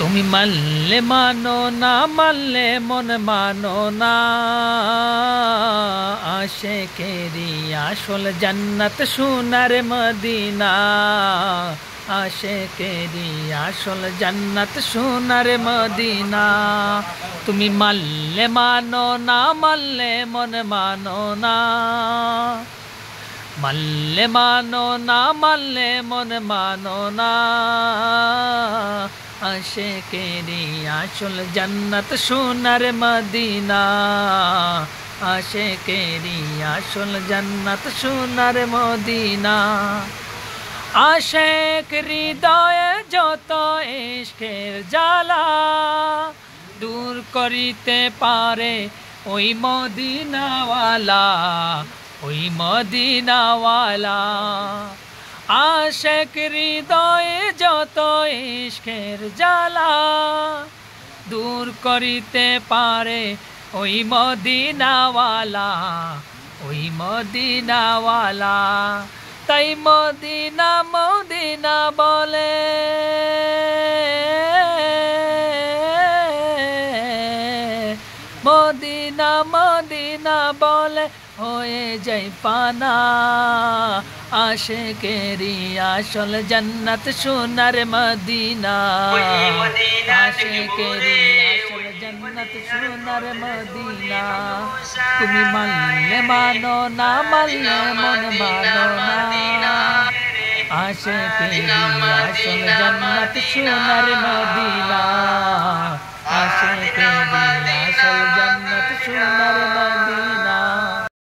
তুমি মানলে মানো না মানলে মন মানো না আশিকেরি আসল জান্নাত সোনার মদিনা আশিকেরি আসল জান্নাত সোনার মদিনা তুমি মানলে মানো না মানলে মন মানো না মানলে মানো না মানলে মন মানো না আশিকেরি আসল জান্নাত সোনার মদিনা আশিকেরি আসল জান্নাত সোনার মদিনা আশিক হৃদয়ে যত ইশকের জ্বালা দূর করিতে পারে ওই মদিনাওয়ালা ওই মদিনাওয়ালা আশিক হৃদয়ে যত ইশকের জ্বালা দূর করিতে পারে ওই মদিনাওয়ালা ওই মদিনাওয়ালা তাই মদিনা মদিনা বলে মদিনা মদিনা বলে হয়ে যাই পানা আশিকেরি আসল জান্নাত সোনার মদিনা আশিকেরি আসল জান্নাত সোনার মদিনা তুমি মানলে মানো না মানলে মন মানো না আশিকেরি আসল জান্নাত সোনার মদিনা আশিকেরি